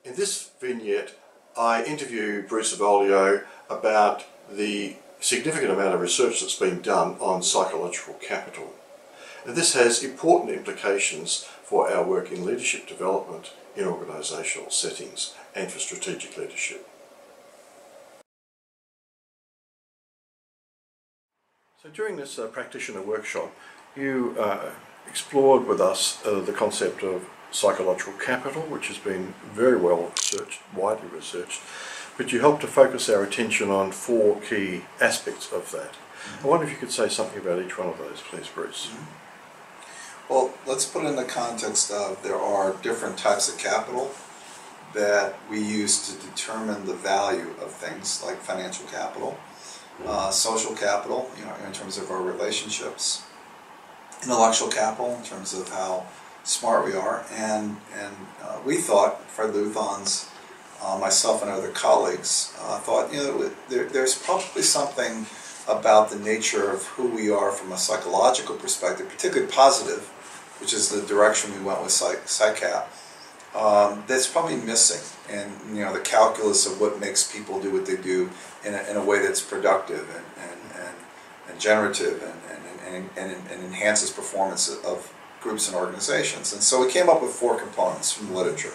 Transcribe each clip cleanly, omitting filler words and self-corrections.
In this vignette, I interview Bruce Avolio about the significant amount of research that's been done on psychological capital. And this has important implications for our work in leadership development in organisational settings and for strategic leadership. So during this practitioner workshop, you explored with us the concept of psychological capital, which has been very well researched, widely researched, but you helped to focus our attention on four key aspects of that. I wonder if you could say something about each one of those, please, Bruce. Well, let's put it in the context of there are different types of capital that we use to determine the value of things, like financial capital, social capital, in terms of our relationships, intellectual capital in terms of how smart we are, and we thought, Fred Luthans, myself and other colleagues, thought, there's probably something about the nature of who we are from a psychological perspective, particularly positive, which is the direction we went with PsyCap, that's probably missing in the calculus of what makes people do what they do in a way that's productive and generative and enhances performance of groups and organizations. And so we came up with four components from the literature.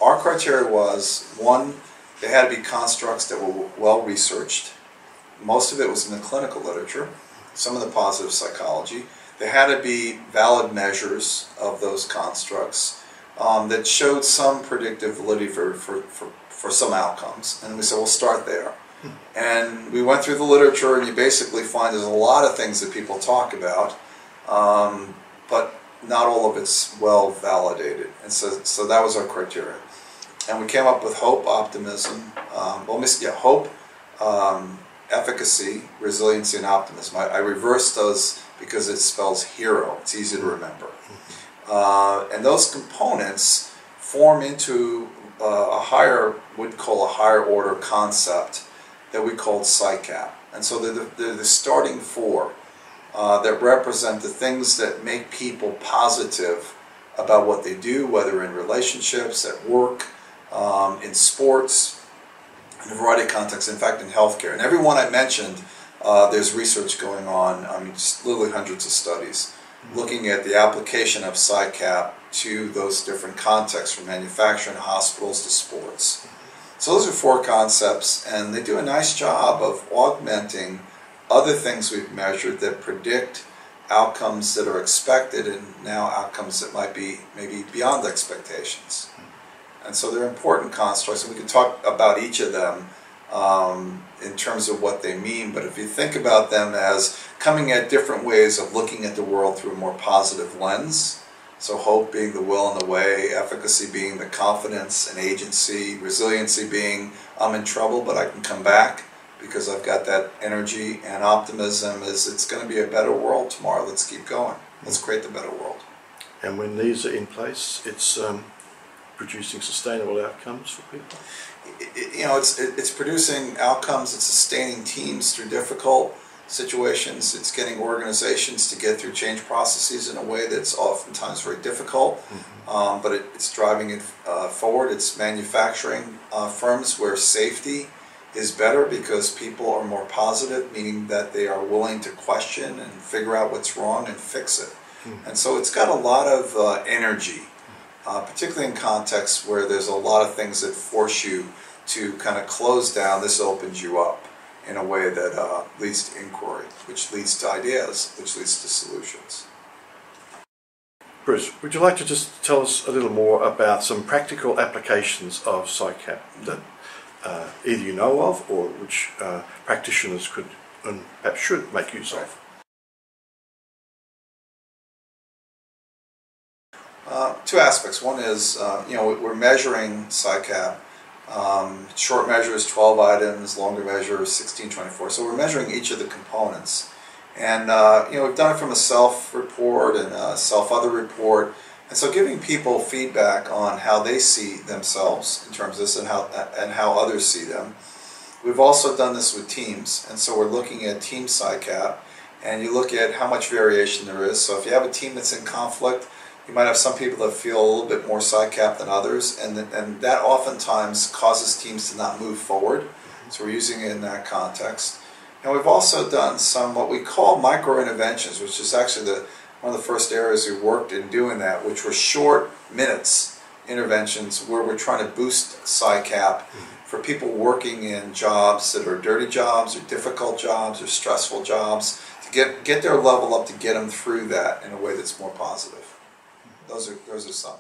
Our criteria was, one, they had to be constructs that were well researched. Most of it was in the clinical literature, some of the positive psychology. They had to be valid measures of those constructs that showed some predictive validity for some outcomes. And we said, we'll start there. And we went through the literature, and you basically find there's a lot of things that people talk about, but not all of it's well validated. And so that was our criteria. And we came up with hope, optimism, hope, efficacy, resiliency, and optimism. I reversed those because it spells hero. It's easy to remember. And those components form into we'd call a higher order concept that we called PsyCap. And so they're the starting four that represent the things that make people positive about what they do, whether in relationships, at work, in sports, in a variety of contexts, in fact in healthcare. And every one I mentioned, there's research going on, just literally hundreds of studies, looking at the application of PsyCap to those different contexts, from manufacturing, hospitals, to sports. So those are four concepts, and they do a nice job of augmenting other things we've measured that predict outcomes that are expected, and now outcomes that might be maybe beyond expectations. And so they're important constructs, and we can talk about each of them in terms of what they mean, but if you think about them as coming at different ways of looking at the world through a more positive lens, so hope being the will and the way, efficacy being the confidence and agency, resiliency being I'm in trouble but I can come back because I've got that energy, and optimism is it's going to be a better world tomorrow, let's keep going, let's create the better world. And when these are in place, it's producing sustainable outcomes for people? It's producing outcomes, it's sustaining teams through difficult situations, it's getting organizations to get through change processes in a way that's oftentimes very difficult, but it's driving it forward. It's manufacturing firms where safety is better because people are more positive, meaning that they are willing to question and figure out what's wrong and fix it. And so it's got a lot of energy, particularly in contexts where there's a lot of things that force you to kind of close down. This opens you up in a way that leads to inquiry, which leads to ideas, which leads to solutions. Bruce, would you like to just tell us a little more about some practical applications of PsyCap that either you know of or which practitioners could and perhaps should make use of? Two aspects. One is, we're measuring PsyCap. Short measure is 12 items, longer measure is 16, 24. So we're measuring each of the components. And, we've done it from a self-report and a self-other report. And so giving people feedback on how they see themselves in terms of this and how others see them. We've also done this with teams. And so we're looking at team PsyCap, and you look at how much variation there is. So if you have a team that's in conflict, You might have some people that feel a little bit more PsyCap than others, and that oftentimes causes teams to not move forward. So we're using it in that context. And we've also done some what we call micro-interventions, which is actually one of the first areas we worked in doing that, which were short minutes interventions where we're trying to boost PsyCap for people working in jobs that are dirty jobs or difficult jobs or stressful jobs, to get their level up, to get them through that in a way that's more positive. Those are some.